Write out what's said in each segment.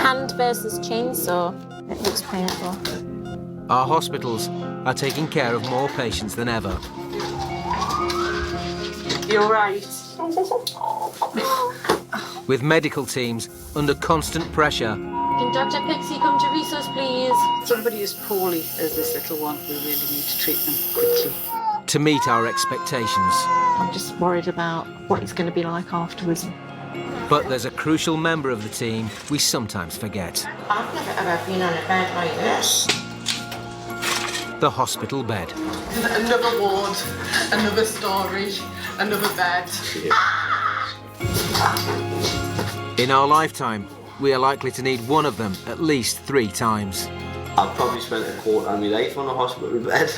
hand versus chainsaw. It looks painful. Our hospitals are taking care of more patients than ever. You're all right. With medical teams under constant pressure. Can Dr. Pixie come to resource, please? Somebody as poorly as this little one, we really need to treat them quickly. To meet our expectations. I'm just worried about what it's going to be like afterwards. But there's a crucial member of the team we sometimes forget. I've never ever been on a bed like this. The hospital bed. Another ward, another story, another bed. In our lifetime, we are likely to need one of them at least 3 times. I've probably spent a quarter of my life on a hospital bed.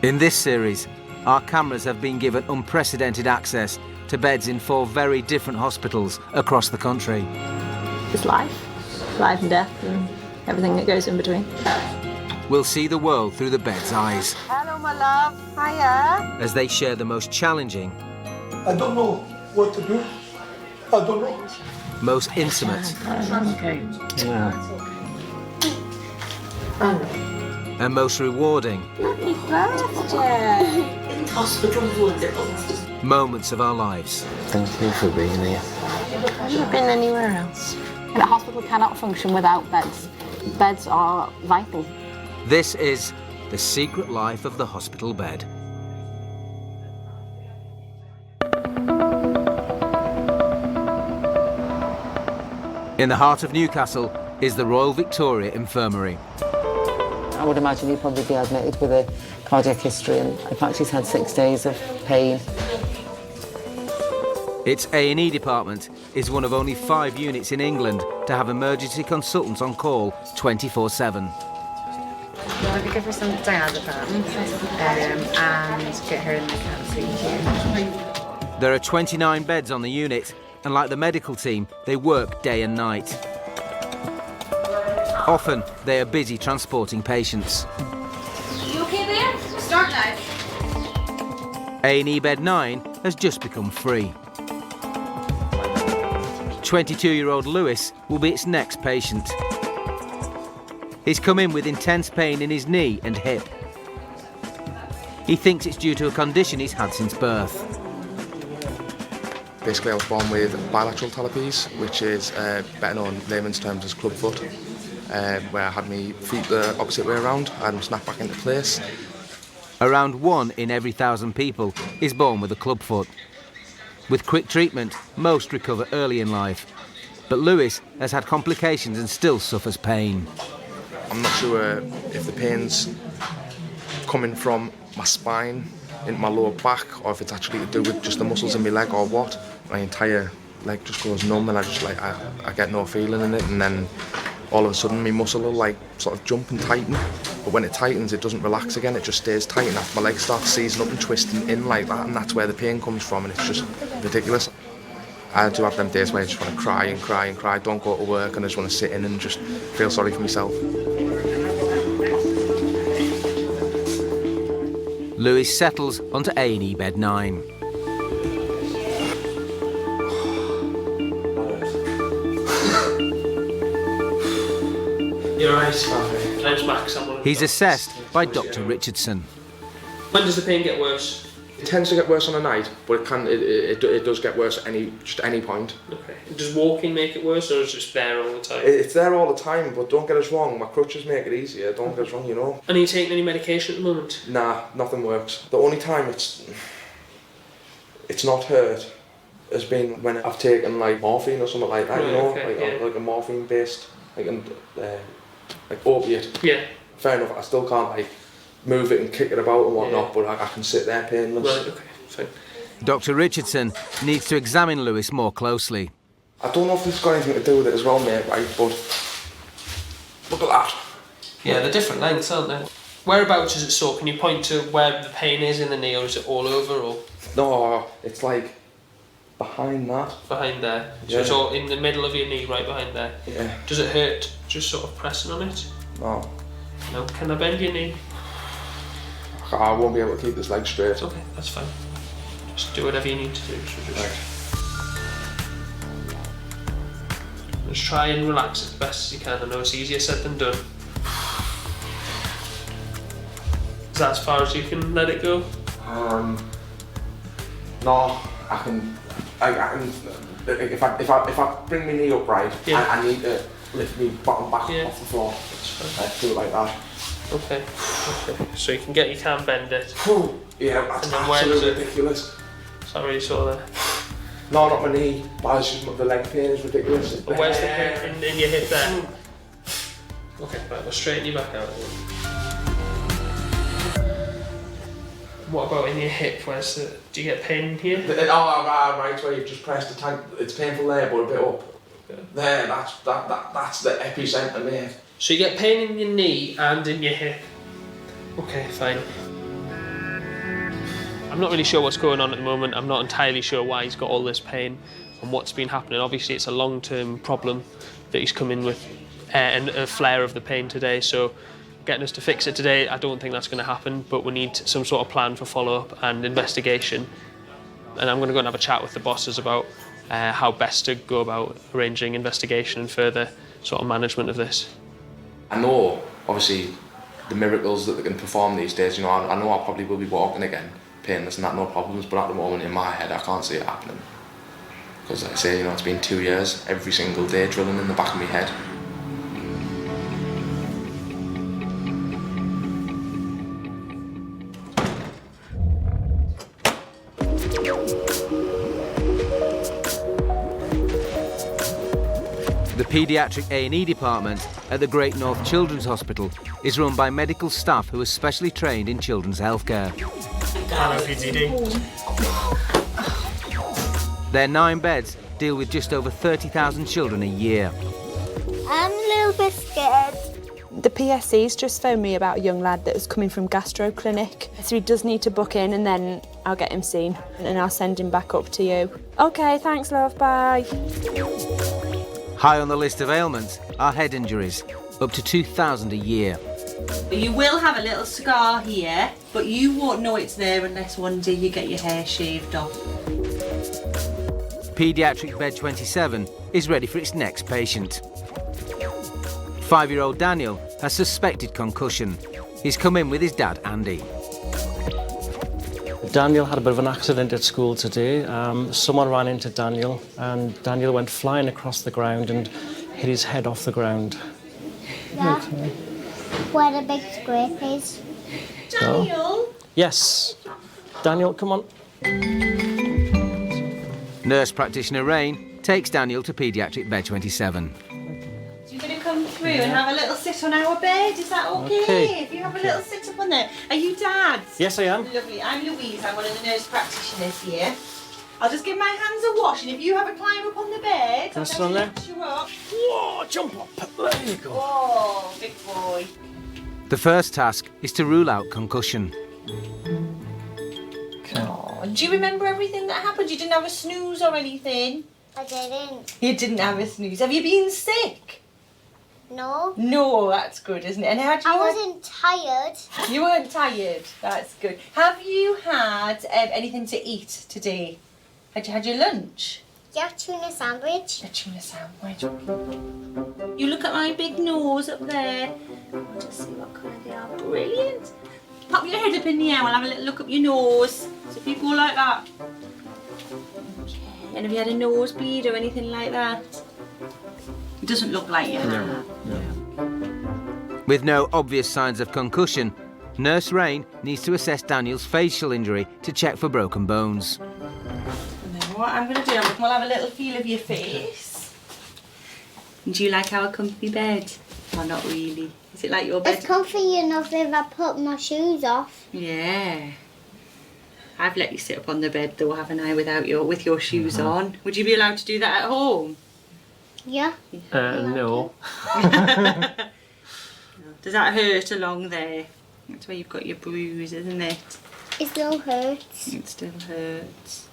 In this series, our cameras have been given unprecedented access to beds in 4 very different hospitals across the country. It's life and death and everything that goes in between. We'll see the world through the bed's eyes. Hello, my love. Hiya. As they share the most challenging, I don't know what to do. I don't know. most intimate, and most rewarding Happy birthday. Hospital wonderful. moments of our lives. Thank you for being here. Have you been anywhere else? And a hospital cannot function without beds. Beds are vital. This is The Secret Life of the Hospital Bed. In the heart of Newcastle is the Royal Victoria Infirmary. I would imagine he'd probably be admitted with a cardiac history, and in fact he's had 6 days of pain. Its A&E department is one of only 5 units in England to have emergency consultants on call 24/7. Well, we give her some diazepam and get her in the cancer. There are 29 beds on the unit, and like the medical team, they work day and night. Often, they are busy transporting patients. You okay there? Start now. A&E Bed 9 has just become free. 22-year-old Lewis will be its next patient. He's come in with intense pain in his knee and hip. He thinks it's due to a condition he's had since birth. Basically, I was born with bilateral talipes, which is better known in layman's terms as clubfoot, where I had my feet the opposite way around and snap back into place. Around 1 in every 1,000 people is born with a clubfoot. With quick treatment, most recover early in life. But Lewis has had complications and still suffers pain. I'm not sure if the pain's coming from my spine into my lower back, or if it's actually to do with just the muscles in my leg or what. My entire leg just goes numb, and I get no feeling in it, and then all of a sudden my muscle will sort of jump and tighten. But when it tightens, it doesn't relax again, it just stays tight, and after my leg starts seizing up and twisting in like that, and that's where the pain comes from, and it's just ridiculous. I do have them days where I just want to cry and cry and cry, don't go to work, and I just want to sit in and just feel sorry for myself. Lewis settles onto A&E Bed 9. You're right. Name's Max. He's assessed by Dr. Richardson. When does the pain get worse? It tends to get worse on a night, but it does get worse at any point. Okay. Does walking make it worse, or is it just there all the time? It's there all the time, but don't get us wrong, my crutches make it easier, don't get us wrong, you know. And are you taking any medication at the moment? Nah, nothing works. The only time it's not hurt has been when I've taken like morphine or something like that, right, you know, okay, like a morphine based, like opiate. Yeah. Fair enough, I still can't like move it and kick it about and whatnot, but I can sit there painless. Right, okay, fine. Dr. Richardson needs to examine Lewis more closely. I don't know if it's got anything to do with it as well, mate, right, but look at that. Yeah, they're different lengths, aren't they? Whereabouts is it sore? Can you point to where the pain is in the knee, or is it all over, or? No, it's like behind that. Behind there. So Yeah. it's all in the middle of your knee, right behind there. Yeah. Does it hurt just sort of pressing on it? No. No. Can I bend your knee? I won't be able to keep this leg straight. Okay, that's fine. Just do whatever you need to do. So just... Just try and relax as best as you can. I know it's easier said than done. Is that as far as you can let it go? No, I can. If I bring my knee up right, I need to lift my bottom back off the floor. Do it like that. Okay. So you can't bend it. Yeah, that's absolutely ridiculous. Sorry, you saw there. No, not my knee, but it's just the leg pain is ridiculous. But where's the pain in your hip there? Okay, right, we'll straighten you back out. What about in your hip? Do you get pain in here? Right, where you've just pressed the tank. It's painful there, but a bit up. Okay. There, that's the epicentre, mate. So you get pain in your knee and in your hip. Okay, fine. I'm not really sure what's going on at the moment. I'm not entirely sure why he's got all this pain and what's been happening. Obviously, it's a long-term problem that he's come in with, and a flare of the pain today. So getting us to fix it today, I don't think that's going to happen, but we need some sort of plan for follow-up and investigation. And I'm going to go and have a chat with the bosses about how best to go about arranging investigation and further sort of management of this. I know, obviously, the miracles that they can perform these days. You know, I know I probably will be walking again, painless and that, no problems, but at the moment in my head I can't see it happening. Because like I say, you know, it's been 2 years, every single day drilling in the back of my head. The Pediatric A&E department at the Great North Children's Hospital is run by medical staff who are specially trained in children's healthcare. Hello, PTD. Their 9 beds deal with just over 30,000 children a year. I'm a little bit scared. The PSC's just phoned me about a young lad that is coming from gastro clinic. So he does need to book in and then I'll get him seen and I'll send him back up to you. Okay, thanks love, bye. High on the list of ailments are head injuries, up to 2,000 a year. You will have a little scar here, but you won't know it's there unless one day you get your hair shaved off. Pediatric Bed 27 is ready for its next patient. 5-year-old Daniel has suspected concussion. He's come in with his dad, Andy. Daniel had a bit of an accident at school today. Someone ran into Daniel and Daniel went flying across the ground and hit his head off the ground. Yeah. Okay. Where the big scrape is. Daniel? Oh. Yes. Daniel, come on. Nurse practitioner Rain takes Daniel to Pediatric Bed 27. You're going to come through and have a little sit on our bed, is that okay? If you have a little sit up on there. Are you Dad? Yes, I am. Lovely. I'm Louise, I'm one of the nurse practitioners here. I'll just give my hands a wash and if you have a climb up on the bed, I'll sit on there. You up. Whoa, jump up. There you go. Oh, big boy. The first task is to rule out concussion. Oh, do you remember everything that happened? You didn't have a snooze or anything? I didn't. You didn't have a snooze. Have you been sick? No. No, that's good, isn't it? And how do you? I wasn't tired. You weren't tired. That's good. Have you had anything to eat today? Had you had your lunch? Yeah, tuna sandwich. A tuna sandwich. You look at my big nose up there. I'll just see what colour they are. Brilliant. Pop your head up in the air. I'll have a little look up your nose. So if you go like that. Okay. And have you had a nosebleed or anything like that? It doesn't look like you have. No. With no obvious signs of concussion, Nurse Rain needs to assess Daniel's facial injury to check for broken bones. And then what I'm going to do, we'll have a little feel of your face. And do you like our comfy bed? Or not really? Is it like your bed? It's comfy enough if I put my shoes off. Yeah. I've let you sit up on the bed though, haven't I, with your shoes on? Would you be allowed to do that at home? Yeah. No. Does that hurt along there? That's where you've got your bruise, isn't it? It still hurts. It still hurts.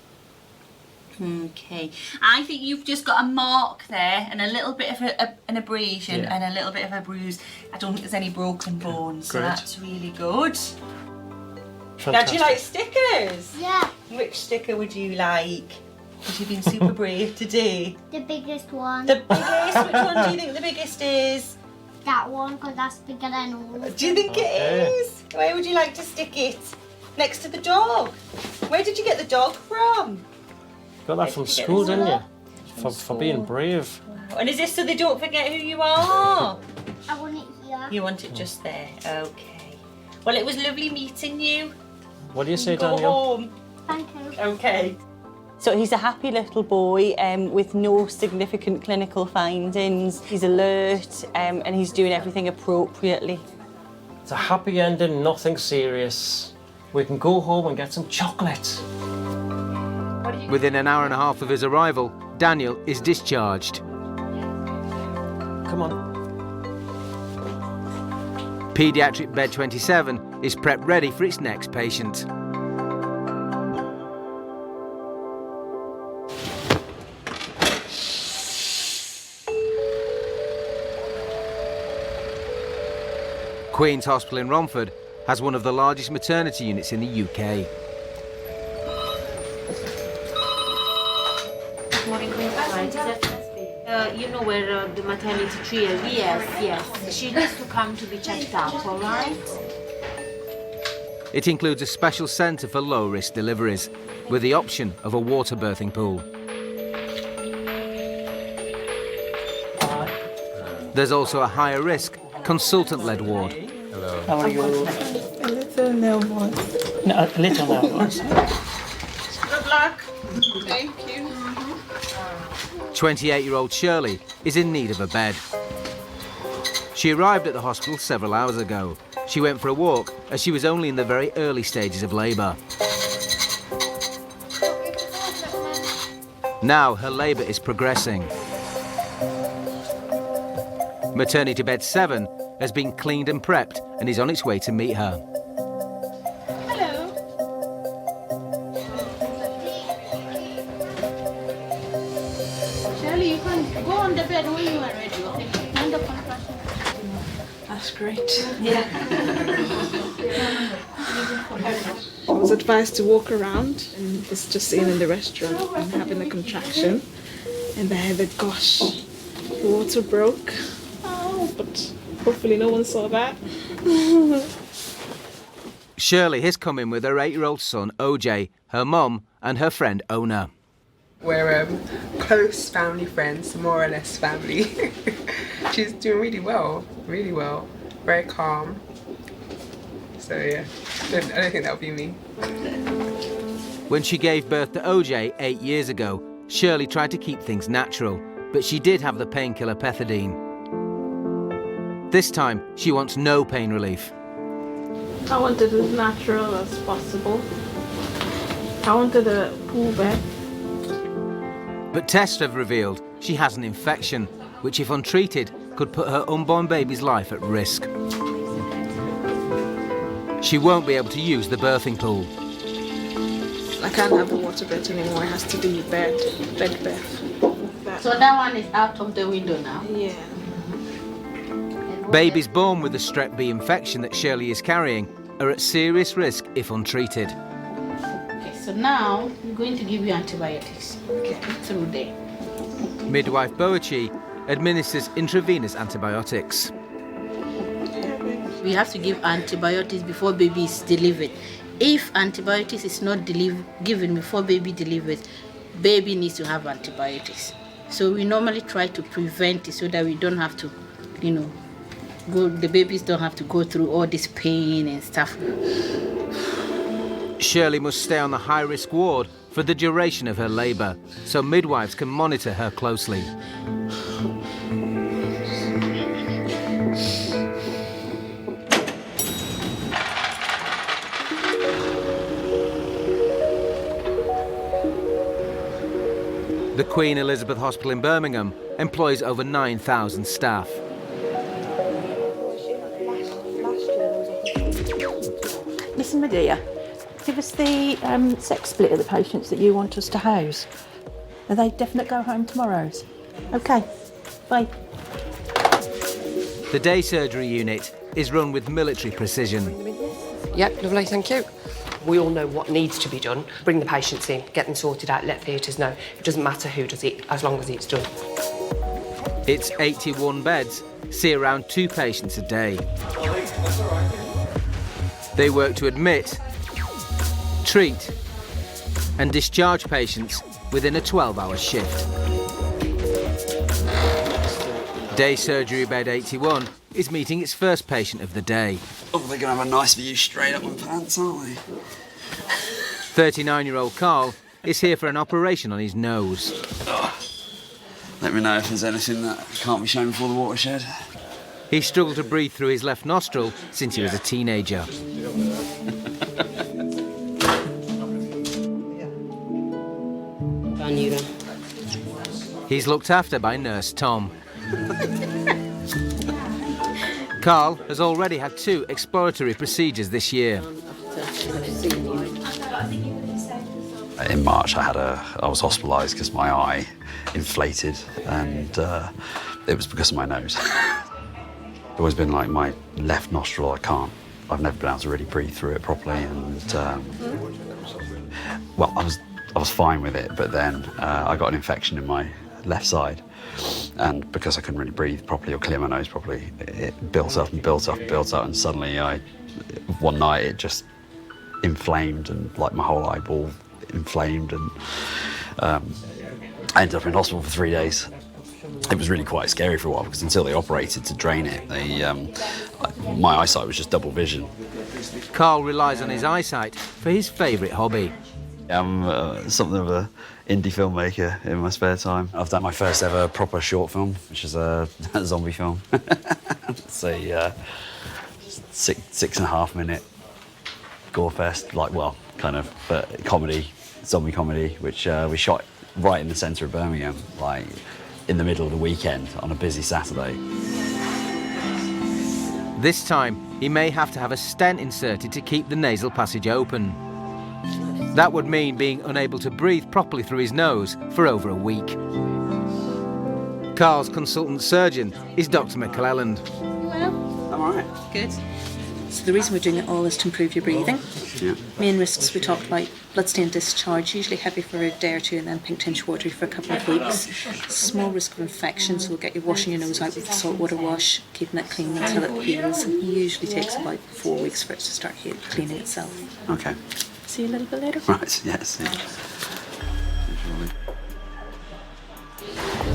Okay. I think you've just got a mark there and a little bit of an abrasion and a little bit of a bruise. I don't think there's any broken bones, so that's really good. Fantastic. Now, do you like stickers? Yeah. Which sticker would you like? Because you've been super brave today. The biggest one. The biggest? Which one do you think the biggest is? That one, because that's bigger than all. Do you think it is? Where would you like to stick it? Next to the dog. Where did you get the dog from? Got that from school, didn't you? For being brave. And is this so they don't forget who you are? I want it here. You want it just there? Okay. Well, it was lovely meeting you. What do you say, Go Daniel? home. Thank you. Okay. So he's a happy little boy with no significant clinical findings. He's alert and he's doing everything appropriately. It's a happy ending, nothing serious. We can go home and get some chocolate. Within an hour and a half of his arrival, Daniel is discharged. Come on. Pediatric bed 27 is prepped ready for its next patient. Queen's Hospital in Romford has one of the largest maternity units in the UK. Morning, you know where the maternity tree is? Yes. She needs to come to be checked out, all right? It includes a special centre for low-risk deliveries, with the option of a water birthing pool. There's also a higher risk, consultant-led ward. Hello. How are you? A little nervous. No, a little nervous. Good luck. Thank you. 28-year-old Shirley is in need of a bed. She arrived at the hospital several hours ago. She went for a walk as she was only in the very early stages of labour. Now her labour is progressing. Maternity bed 7 has been cleaned and prepped and is on its way to meet her. Shirley, you can go on the bed when you are ready, okay? That's great. Yeah. I was advised to walk around and was just sitting in the restaurant and having a contraction. And I had a gosh, the water broke. Oh, but hopefully no one saw that. Shirley has come in with her 8-year-old son, OJ, her mum and her friend, Ona. We're close family friends, more or less family. She's doing really well, very calm. So yeah, I don't think that would be me. When she gave birth to OJ 8 years ago, Shirley tried to keep things natural, but she did have the painkiller pethidine. This time, she wants no pain relief. I wanted as natural as possible. I wanted a pool bed. But tests have revealed she has an infection, which if untreated, could put her unborn baby's life at risk. She won't be able to use the birthing pool. I can't have the water bed anymore. It has to be bed birth. So that one is out of the window now? Yeah. Babies born with the strep B infection that Shirley is carrying are at serious risk if untreated. Okay, so now I'm going to give you antibiotics. Okay, through there. Midwife Boachi administers intravenous antibiotics. We have to give antibiotics before baby is delivered. If antibiotics is not given before baby delivers, baby needs to have antibiotics. So we normally try to prevent it so that we don't have to, the babies don't have to go through all this pain and stuff. Shirley must stay on the high-risk ward for the duration of her labour, so midwives can monitor her closely. The Queen Elizabeth Hospital in Birmingham employs over 9,000 staff. Listen, my dear, give us the sex split of the patients that you want us to house. Are they definite go home tomorrows? Okay, bye. The day surgery unit is run with military precision. Yep, lovely, thank you. We all know what needs to be done. Bring the patients in, get them sorted out, let theatres know. It doesn't matter who does it, as long as it's done. It's 81 beds, see around 2 patients a day. They work to admit, treat and discharge patients within a 12-hour shift. Day surgery bed 81 is meeting its first patient of the day. Oh, they're going to have a nice view straight up my pants, aren't they? 39-year-old Carl is here for an operation on his nose. Oh, let me know if there's anything that can't be shown before the watershed. He struggled to breathe through his left nostril since he was a teenager. He's looked after by Nurse Tom. Carl has already had 2 exploratory procedures this year. In March, I was hospitalised because my eye inflated, and it was because of my nose. It's always been like my left nostril. I've never been able to really breathe through it properly, and well, I was fine with it, but then I got an infection in my left side, and because I couldn't really breathe properly or clear my nose properly, it built up and built up and built up, and suddenly one night it just inflamed, and like my whole eyeball inflamed, and I ended up in hospital for 3 days. It was really quite scary for a while, because until they operated to drain it, my eyesight was just double vision. Carl relies on his eyesight for his favourite hobby. I'm something of an indie filmmaker in my spare time. I've done my first ever proper short film, which is a zombie film. It's a 6.5 minute gore fest, but comedy, zombie comedy, which we shot right in the centre of Birmingham, like in the middle of the weekend on a busy Saturday. This time, he may have to have a stent inserted to keep the nasal passage open. That would mean being unable to breathe properly through his nose for over a week. Carl's consultant surgeon is Dr. McClelland. I'm all right. Good. So the reason we're doing it all is to improve your breathing. Yeah. Main risks we talked about: bloodstained discharge, usually heavy for a day or 2, and then pink tinge watery for a couple of weeks. Small risk of infection, so we'll get you washing your nose out with a saltwater wash, keeping it clean until it heals. And it usually takes about 4 weeks for it to start cleaning itself. Okay. See you a little bit later. Right, yes.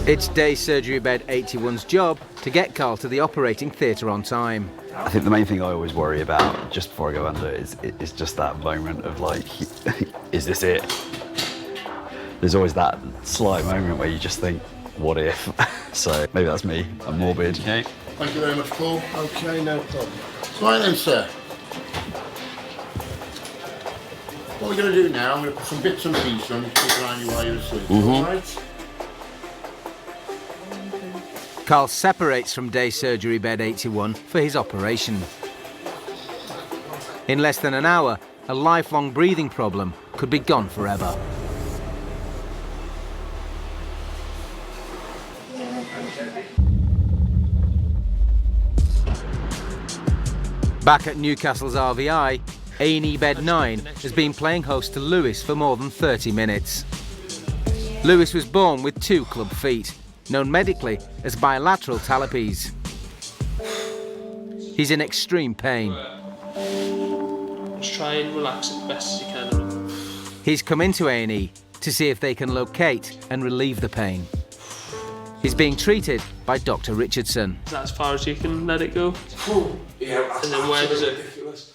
It's day surgery bed 81's job to get Carl to the operating theatre on time. I think the main thing I always worry about just before I go under is just that moment of like, is this it? There's always that slight moment where you just think, what if? So maybe that's me, I'm morbid. Okay. Thank you very much, Paul. Okay, no problem. Right then, sir. What we're going to do now, I'm going to put some bits and pieces on you, keep around you while you're asleep. All right? Carl separates from day surgery bed 81 for his operation. In less than an hour, a lifelong breathing problem could be gone forever. Back at Newcastle's RVI, A&E bed 9 has been playing host to Lewis for more than 30 minutes. Lewis was born with 2 club feet, known medically as bilateral talipes. He's in extreme pain. Just try and relax it the best as you can. He's come into A&E to see if they can locate and relieve the pain. He's being treated by Dr. Richardson. Is that as far as you can let it go? Yeah, and then where does it?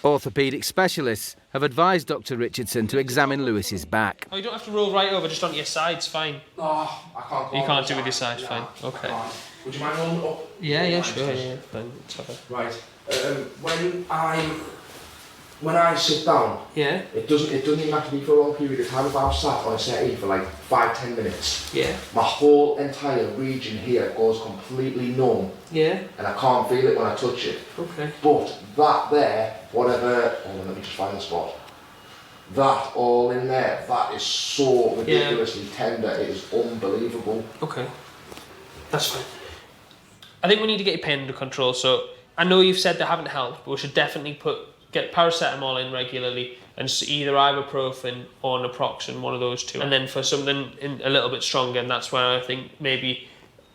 Orthopaedic specialists have advised Dr. Richardson to examine Lewis's back. Oh, you don't have to roll right over, just onto your sides, fine. No, I can't. You can't do it with your sides, fine. Okay. Would you mind rolling up? Yeah, sure, yeah, fine. It's okay. Right. When I sit down, yeah, it doesn't even have to be for a long period of time. If I've sat on a settee for like 5-10 minutes, yeah, my whole entire region here goes completely numb. Yeah. And I can't feel it when I touch it. Okay. But that there, whatever, hold on, let me just find the spot. That all in there, that is so ridiculously tender, it is unbelievable. Okay. That's fine. I think we need to get your pain under control, so I know you've said they haven't helped, but we should definitely get paracetamol in regularly and either ibuprofen or naproxen, one of those two. And then for something a little bit stronger, and that's where I think maybe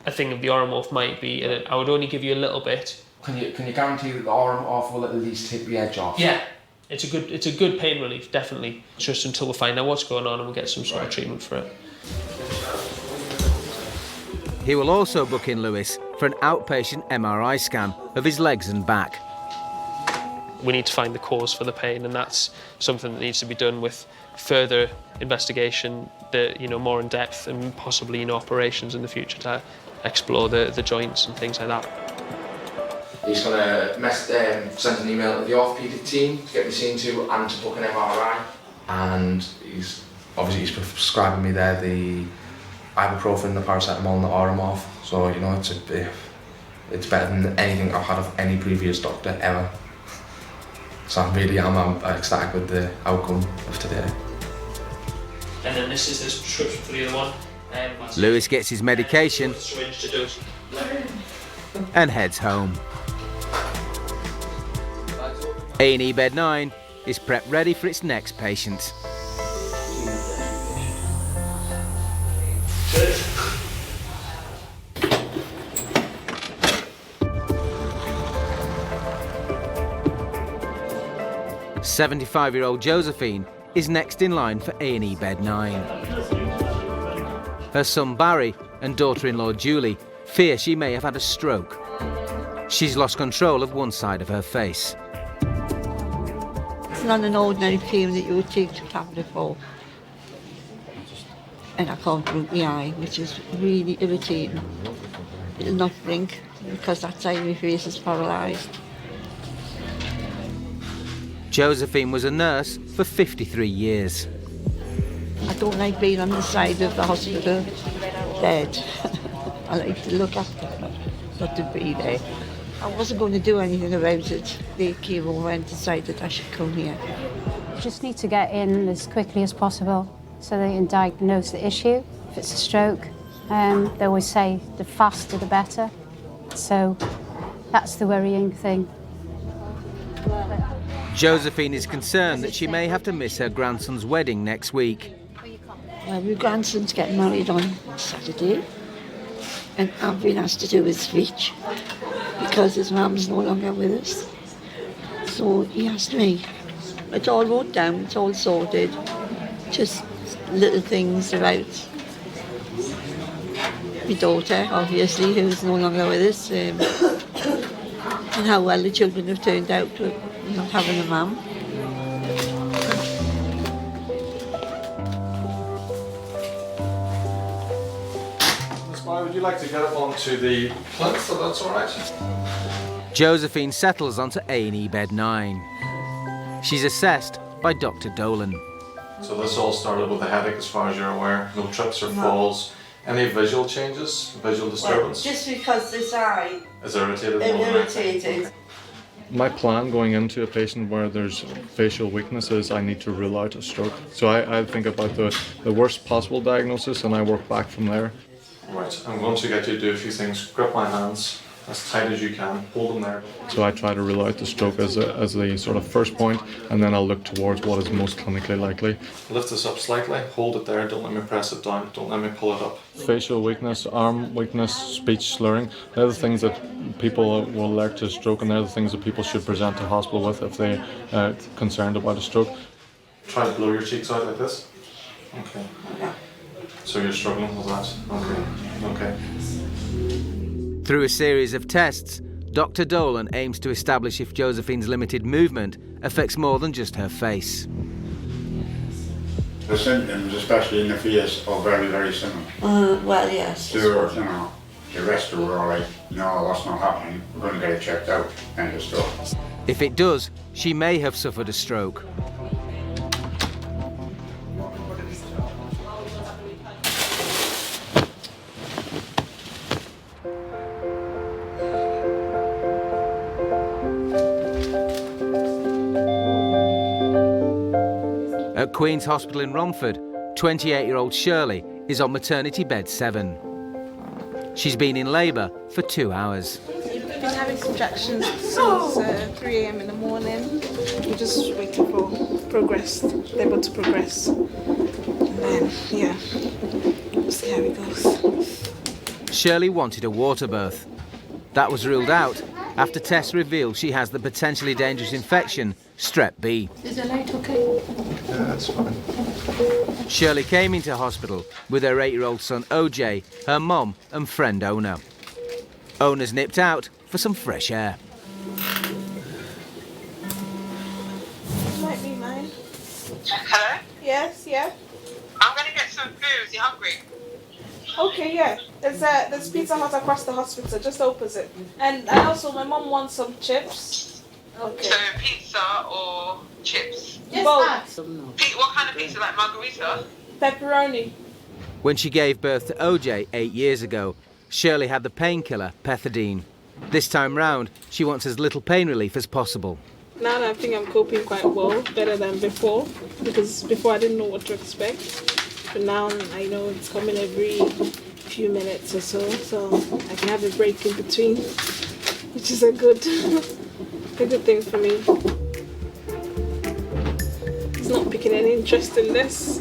a thing of the Oromorph might be. I would only give you a little bit. Can you guarantee that the Oromorph will at least take the edge off? Yeah, it's a good pain relief, definitely. Just until we find out what's going on and we'll get some sort of treatment for it. He will also book in Lewis for an outpatient MRI scan of his legs and back. We need to find the cause for the pain, and that's something that needs to be done with further investigation, more in depth, and possibly operations in the future to explore the joints and things like that. He's going to send an email to the orthopaedic team to get me seen to and to book an MRI. And he's prescribing me there the ibuprofen, the paracetamol and the Oromorph. So, it's better than anything I've had of any previous doctor ever. So I'm ecstatic with the outcome of today. And then this is his prescription for the other one. Lewis gets his medication and heads home. A&E bed 9 is prepped ready for its next patient. "75-year-old Josephine is next in line for A&E bed 9. Her son Barry and daughter-in-law Julie fear she may have had a stroke. She's lost control of one side of her face. It's not an ordinary pain that you would take a tablet for. And I can't blink my eye, which is really irritating. It'll not blink because that side of my face is paralysed. Josephine was a nurse for 53 years. I don't like being on the side of the hospital bed. I like to look after her, not to be there. I wasn't going to do anything about it. They came over and decided I should come here. You just need to get in as quickly as possible so they can diagnose the issue. If it's a stroke, they always say the faster the better. So that's the worrying thing. Josephine is concerned that she may have to miss her grandson's wedding next week. Well, my grandson's getting married on Saturday, and I've been asked to do his speech because his mum's no longer with us. So he asked me. It's all wrote down, it's all sorted. Just little things about my daughter, obviously, who's no longer with us, and how well the children have turned out with not having a mum. Would you like to get up onto the plinth, so that's all right? Josephine settles onto A&E bed 9. She's assessed by Dr. Dolan. So this all started with a headache, as far as you're aware. No trips or falls. Any visual changes? Visual disturbance? Well, just because this eye is irritated. Irritated. My plan going into a patient where there's facial weakness is I need to rule out a stroke. So I think about the worst possible diagnosis and I work back from there. Right, I'm going to get you to do a few things. Grip my hands as tight as you can, hold them there. So I try to rule out the stroke as the sort of first point, and then I'll look towards what is most clinically likely. Lift this up slightly, hold it there, don't let me press it down, don't let me pull it up. Facial weakness, arm weakness, speech slurring, they're the things that people will alert to stroke, and they're the things that people should present to hospital with if they're concerned about a stroke. Try to blow your cheeks out like this. Okay. So you're struggling with that? Okay. Through a series of tests, Dr. Dolan aims to establish if Josephine's limited movement affects more than just her face. The symptoms, especially in the face, are very, very similar. Well, yes. The rest are all right. No, that's not happening. We're going to get it checked out. End of story. If it does, she may have suffered a stroke. At Queen's Hospital in Romford, 28-year-old Shirley is on maternity bed 7. She's been in labour for 2 hours. We've been having contractions since 3 a.m. in the morning. We're just waiting for progressed, able to progress. And then, yeah, we'll see how it goes. Shirley wanted a water birth. That was ruled out after tests revealed she has the potentially dangerous infection, Strep B. Is the light okay? Yeah, that's fine. Shirley came into hospital with her 8-year-old son OJ, her mum and friend Ona. Ona's nipped out for some fresh air. Might be mine. Hello? Yes, yeah. I'm gonna get some food. You hungry? Okay, yeah. There's Pizza Hut across the hospital, just opposite. And also, my mum wants some chips. Okay. So pizza or chips? Yes, both. What kind of pizza? Like margarita? Pepperoni. When she gave birth to OJ 8 years ago, Shirley had the painkiller pethidine. This time round, she wants as little pain relief as possible. Now I think I'm coping quite well, better than before, because before I didn't know what to expect. But now I know it's coming every few minutes or so I can have a break in between, which is a good thing for me. He's not picking any interest in this.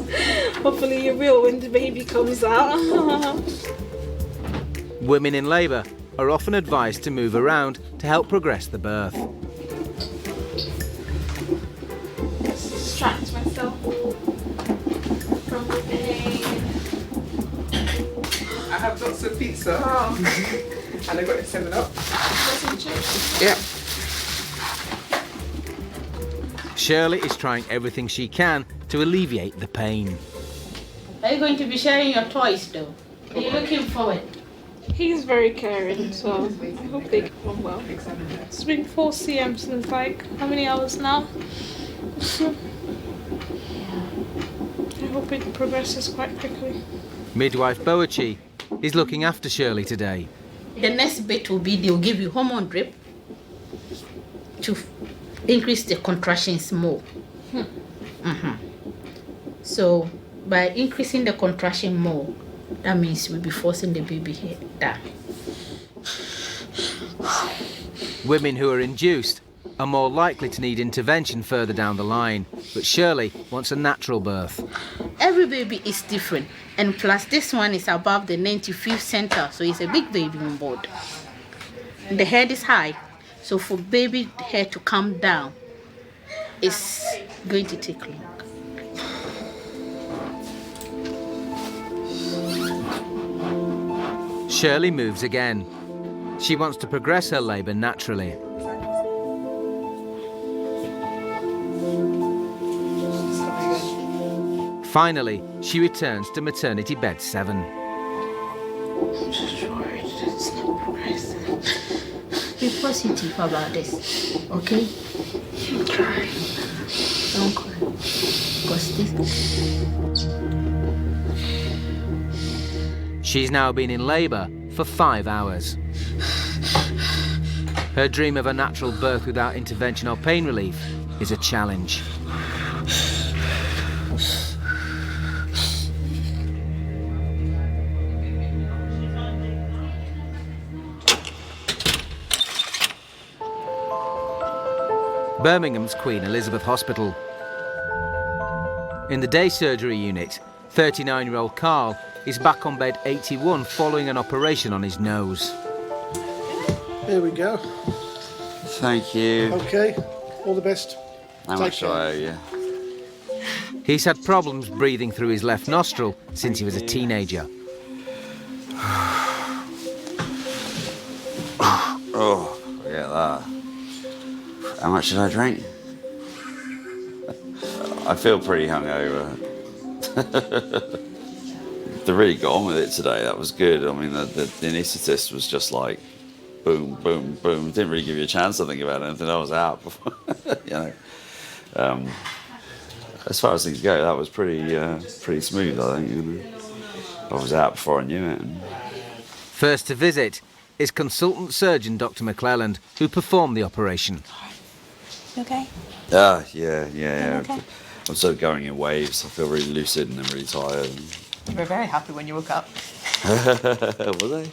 Hopefully you will when the baby comes out. Women in labour are often advised to move around to help progress the birth. Distract myself from the pain. I have lots of pizza. And I got it 7-Up. Some chips? Yeah. Shirley is trying everything she can to alleviate the pain. Are you going to be sharing your toys though? Are you looking forward? He's very caring, so I hope they get on well. It's been 4 cm since like, how many hours now? I hope it progresses quite quickly. Midwife Boachi is looking after Shirley today. The next bit will be they'll give you hormone drip to increase the contractions more. So by increasing the contraction more, that means we'll be forcing the baby head down. Women who are induced are more likely to need intervention further down the line, but Shirley wants a natural birth. Every baby is different, and plus this one is above the 95th center, so it's a big baby on board. The head is high, so for baby head to come down, it's going to take long. Shirley moves again. She wants to progress her labour naturally. Finally, she returns to maternity bed 7. I'm just worried that it's not progressing. Be positive about this, okay? I'm crying. Don't cry. Because this... She's now been in labour for 5 hours. Her dream of a natural birth without intervention or pain relief is a challenge. Birmingham's Queen Elizabeth Hospital. In the day surgery unit, 39-year-old Carl is back on bed 81 following an operation on his nose. Here we go. Thank you. Okay, all the best. How much do I owe you? He's had problems breathing through his left nostril since he was a teenager. Oh, forget that. How much did I drink? I feel pretty hungover. They really got on with it today. That was good. I mean, the anaesthetist was just like, boom, boom, boom. Didn't really give you a chance to think about anything. I was out before, you know. As far as things go, that was pretty smooth, I think. You know. I was out before I knew it. First to visit is consultant surgeon Dr. McClelland, who performed the operation. You okay? Yeah. Okay. I'm sort of going in waves. I feel really lucid and then really tired. You were very happy when you woke up. Was I?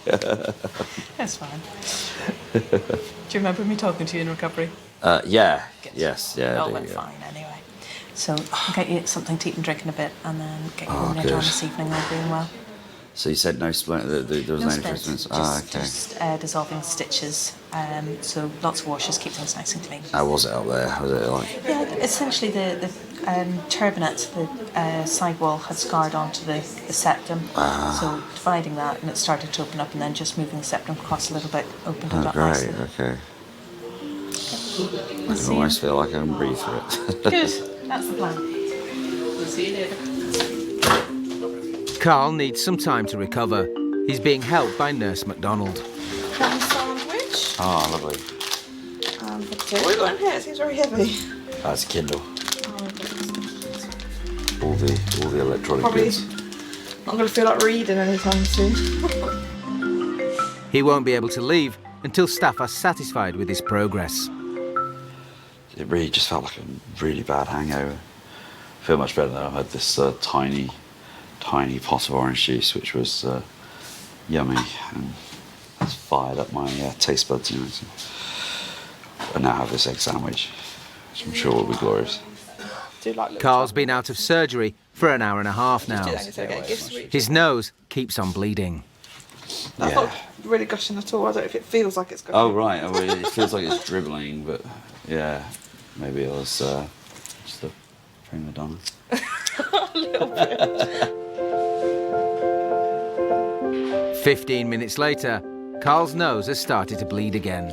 That's fine. Do you remember me talking to you in recovery? Yeah. Yes. Yeah. It all went fine anyway. So I'll get you something to eat and drink in a bit, and then get you home later on this evening, all being well. So you said no splint, there was no splints? Just dissolving stitches. So lots of washes, keep things nice and clean. How was it up there? Was it like... Yeah, essentially the turbinate, the sidewall had scarred onto the septum. So dividing that, and it started to open up, and then just moving the septum across a little bit opened it up nicely. Okay. I can almost feel like I can breathe through it. Good, that's the plan. We'll see you later. Carl needs some time to recover. He's being helped by Nurse MacDonald. Ham sandwich. Oh, lovely. What have we got in here? It seems very heavy. That's a Kindle. All the electronic Probably bits. not going to feel like reading anytime soon. He won't be able to leave until staff are satisfied with his progress. It really just felt like a really bad hangover. I feel much better now. I had this tiny pot of orange juice, which was yummy, and it's fired up my taste buds, you know. So I now have this egg sandwich, which I'm sure will be glorious. Carl's been out of surgery for an hour and a half now. His nose keeps on bleeding. That's not really gushing at all. I don't know if it feels like it's gushing. Oh, right. Oh, well, it feels like it's dribbling, but yeah, maybe it was just a prima donna. A little bit. 15 minutes later, Carl's nose has started to bleed again.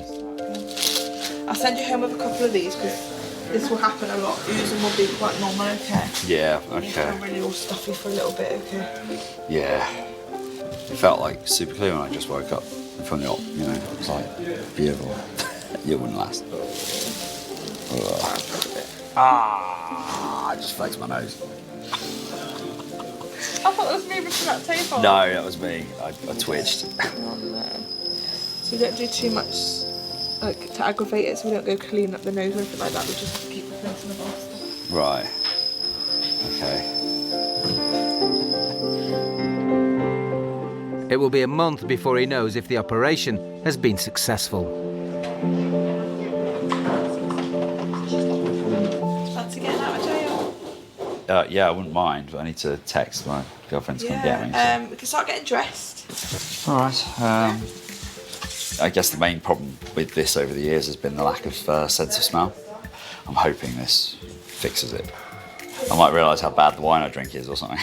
I'll send you home with a couple of these because this will happen a lot. Oozing will be quite normal, okay? Yeah, You okay. feel really all stuffy for a little bit, okay? Yeah. It felt like super clear when I just woke up from the op, you know. It was like, beautiful. It wouldn't last. I just flexed my nose. I thought it was moving from that table. No, that was me. I twitched. Oh, no. So we don't do too much to aggravate it, so we don't go clean up the nose or anything like that. We just keep the place in the box. Right. Okay. It will be a month before he knows if the operation has been successful. Fancy getting out of jail? Yeah, I wouldn't mind, but I need to text my girlfriend to come get me. So. We can start getting dressed. All right. I guess the main problem with this over the years has been the lack of sense of smell. I'm hoping this fixes it. I might realise how bad the wine I drink is or something.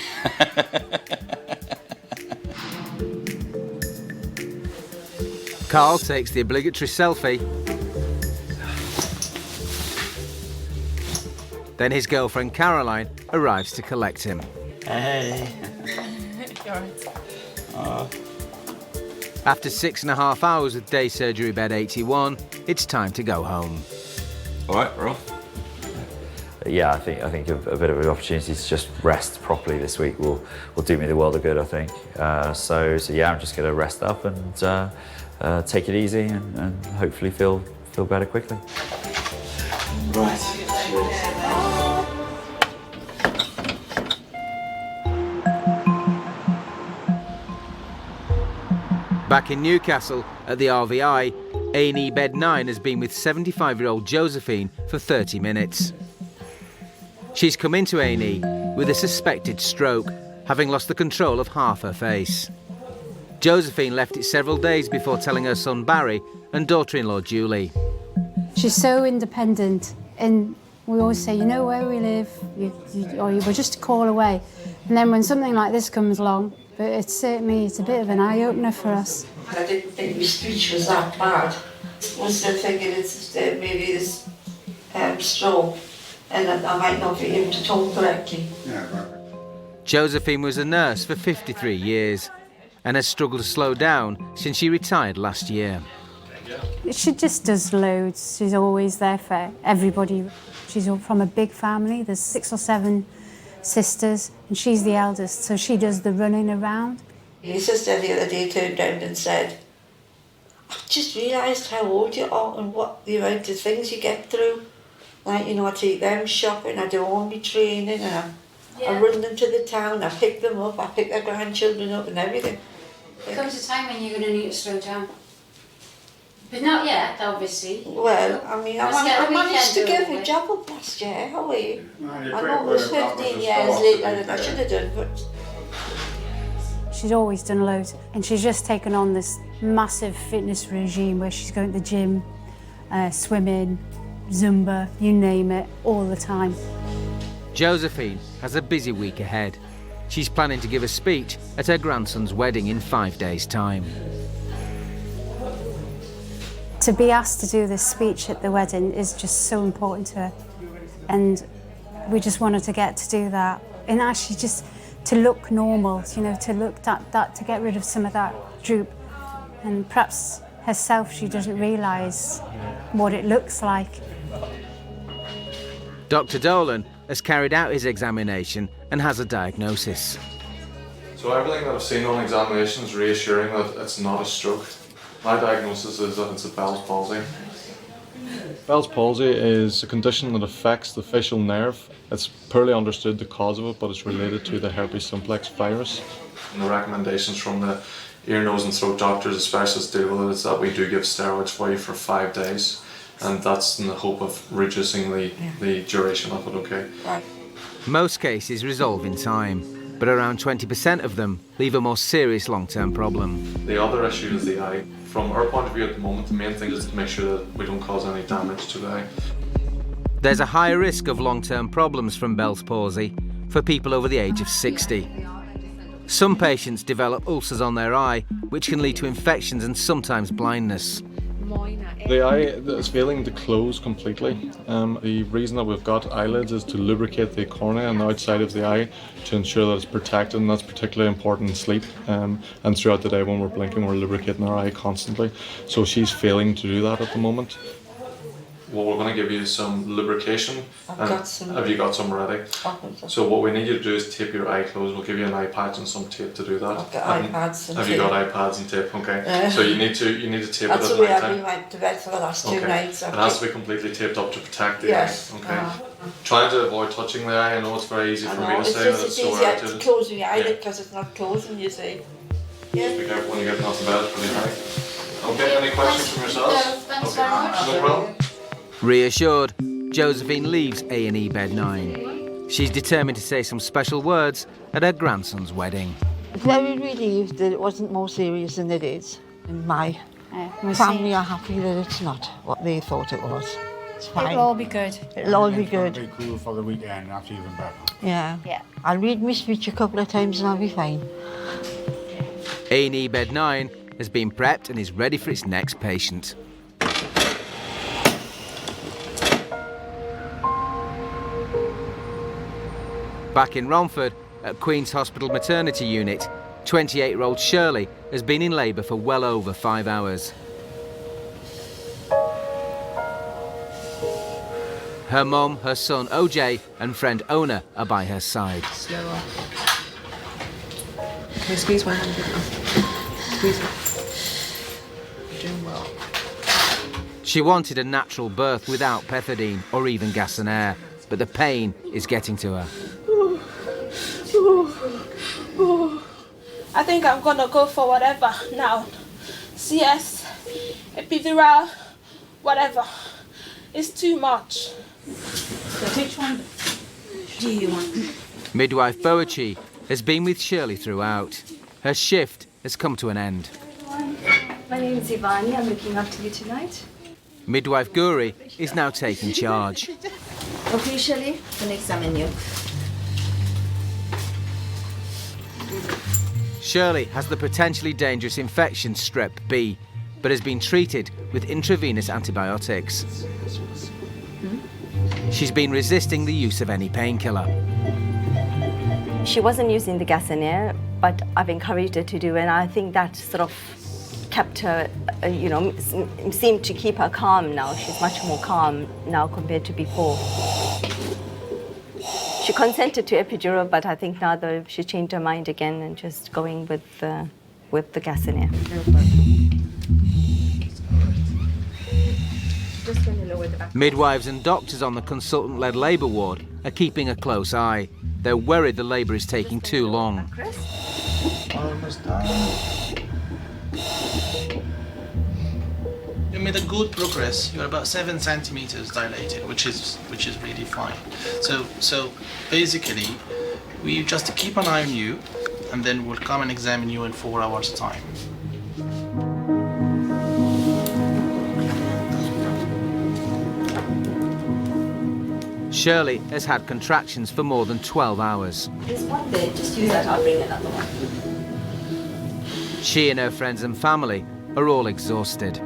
Carl takes the obligatory selfie. Then his girlfriend Caroline arrives to collect him. Hey. You're right. After 6.5 hours with day surgery bed 81, it's time to go home. All right, we're off. Yeah, I think a bit of an opportunity to just rest properly this week will do me the world of good, I think. So yeah, I'm just going to rest up and take it easy and hopefully feel better quickly. Right. Back in Newcastle at the RVI, A&E bed 9 has been with 75-year-old Josephine for 30 minutes. She's come into A&E with a suspected stroke, having lost the control of half her face. Josephine left it several days before telling her son Barry and daughter-in-law Julie. She's so independent, and we always say, you know where we live, or you were just a call away. And then when something like this comes along, but it's a bit of an eye-opener for us. I didn't think my speech was that bad. I was still thinking it's maybe this stroke, and I might not be able to talk correctly. Josephine was a nurse for 53 years and has struggled to slow down since she retired last year. She just does loads. She's always there for everybody. She's from a big family. There's 6 or 7 sisters, and she's the eldest, so she does the running around. My sister the other day turned around and said, I've just realised how old you are and what the amount of things you get through. Like, you know, I take them shopping, I do all my training, and I run them to the town, I pick them up, I pick their grandchildren up and everything. There comes a time when you're going to need to slow down. But not yet, obviously. Well, I mean, I managed to give a job up last year, have we? I know it was 15 years later than I should have done, but... She's always done loads, and she's just taken on this massive fitness regime where she's going to the gym, swimming, Zumba, you name it, all the time. Josephine has a busy week ahead. She's planning to give a speech at her grandson's wedding in 5 days' time. To be asked to do this speech at the wedding is just so important to her, and we just wanted to get to do that, and actually just to look normal, you know, to look that to get rid of some of that droop, and perhaps herself she doesn't realise what it looks like. Dr. Dolan has carried out his examination and has a diagnosis. So everything that I've seen on examination is reassuring that it's not a stroke. My diagnosis is that it's a Bell's palsy. Bell's palsy is a condition that affects the facial nerve. It's poorly understood the cause of it, but it's related to the herpes simplex virus. And the recommendations from the ear, nose and throat doctors, the specialists deal with it, is that we do give steroids for you for 5 days. And that's in the hope of reducing the duration of it, okay? Right. Most cases resolve in time, but around 20% of them leave a more serious long-term problem. The other issue is the eye. From our point of view at the moment, the main thing is to make sure that we don't cause any damage to the eye. There's a higher risk of long-term problems from Bell's palsy for people over the age of 60. Some patients develop ulcers on their eye, which can lead to infections and sometimes blindness. The eye is failing to close completely. The reason that we've got eyelids is to lubricate the cornea on the outside of the eye to ensure that it's protected, and that's particularly important in sleep. And throughout the day when we're blinking, we're lubricating our eye constantly. So she's failing to do that at the moment. Well, we're going to give you some lubrication. I've got some. Have you got some ready? So what we need you to do is tape your eye closed. We'll give you an eye patch and some tape to do that. I've got iPads and Have tape. you got iPads and tape? Okay. So you need to tape it That's at the way night I've been time. went to bed for the last 2 nights. It has to be completely taped up to protect the Yes. eye. Okay. Trying to avoid touching the eye. I know it's very easy for me to say that it's so easier to irritated. close the eyelid because it's not closing, you see. Yeah. Be careful when you get off the bed. Really high. Okay. Any questions from yourselves? No, thanks very much. No problem. Reassured, Josephine leaves A&E bed 9. She's determined to say some special words at her grandson's wedding. Very relieved that it wasn't more serious than it is. And my family are happy that it's not what they thought it was. It's fine. It'll all be good. It'll all be good. It'll be cool for the weekend, that's even better. Yeah. Yeah. I'll read my speech a couple of times and I'll be fine. A&E bed 9 has been prepped and is ready for its next patient. Back in Romford, at Queen's Hospital Maternity Unit, 28-year-old Shirley has been in labour for well over 5 hours. Her mum, her son OJ and friend Ona are by her side. Slower. Okay, squeeze my hand a bit now. Squeeze it. You're doing well. She wanted a natural birth without pethidine or even gas and air, but the pain is getting to her. I think I'm gonna go for whatever now. CS, epidural, whatever. It's too much. Which one do you want? Midwife Boachi has been with Shirley throughout. Her shift has come to an end. My name is Ivani. I'm looking after you tonight. Midwife Guri is now taking charge. Okay, Shirley, I'm gonna examine you. Shirley has the potentially dangerous infection Strep B, but has been treated with intravenous antibiotics. She's been resisting the use of any painkiller. She wasn't using the gas and air, but I've encouraged her to do, and I think that sort of kept her, seemed to keep her calm now. She's much more calm now compared to before. She consented to epidural, but I think now though she changed her mind again and just going with the gas and air. Just going to lower the back. Midwives and doctors on the consultant-led labour ward are keeping a close eye. They're worried the labour is taking too long. Give me made a good progress. You're about 7 centimeters dilated, which is really fine. So basically, we just keep an eye on you, and then we'll come and examine you in 4 hours' time. Shirley has had contractions for more than 12 hours. There's one there, just use that, I'll bring another one. She and her friends and family are all exhausted.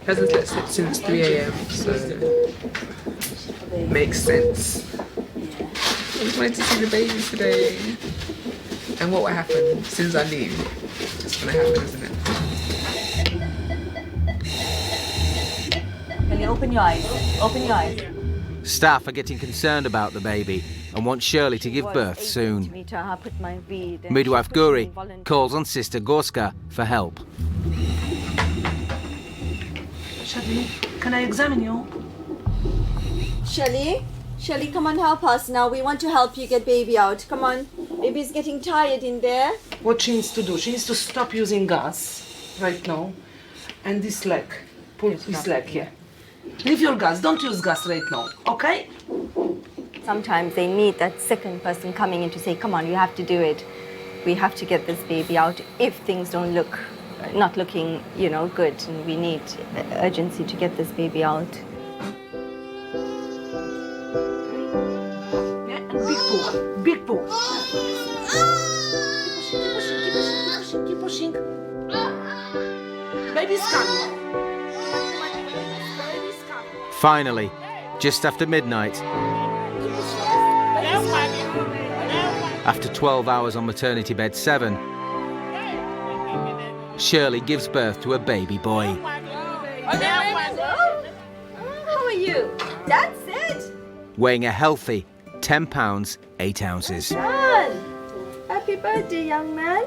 Hasn't slept since 3 a.m, so makes sense. I just wanted to see the baby today. And what will happen since I leave? It's gonna happen, isn't it? Can you open your eyes? Open your eyes. Staff are getting concerned about the baby and want Shirley to give birth soon. Midwife Guri calls on Sister Gorska for help. Shirley, can I examine you? Shirley, come on, help us now. We want to help you get baby out. Come on. Baby's getting tired in there. What she needs to do? She needs to stop using gas right now. And this leg. Pull this leg here. Leave your gas. Don't use gas right now, okay? Sometimes they need that second person coming in to say, come on, you have to do it. We have to get this baby out if things don't look, not looking, good. And we need urgency to get this baby out. Big pull. Keep pushing. Baby's coming. Finally, just after midnight, after 12 hours on maternity bed 7, Shirley gives birth to a baby boy. How are you? That's it. Weighing a healthy 10 pounds, 8 ounces. Son, happy birthday, young man.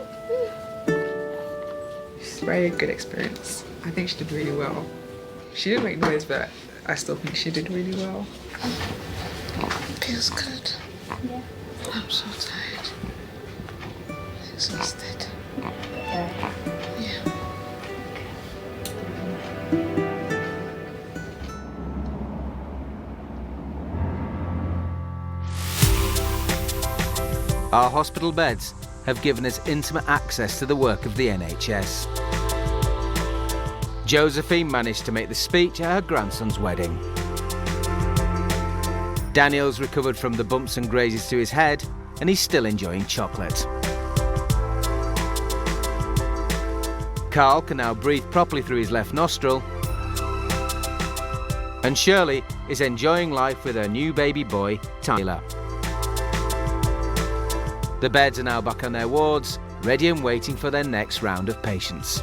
It's a very good experience. I think she did really well. She didn't make noise, but I still think she did really well. Feels good. Yeah. I'm so tired. Exhausted. Yeah. Our hospital beds have given us intimate access to the work of the NHS. Josephine managed to make the speech at her grandson's wedding. Daniel's recovered from the bumps and grazes to his head, and he's still enjoying chocolate. Carl can now breathe properly through his left nostril, and Shirley is enjoying life with her new baby boy, Tyler. The beds are now back on their wards, ready and waiting for their next round of patients.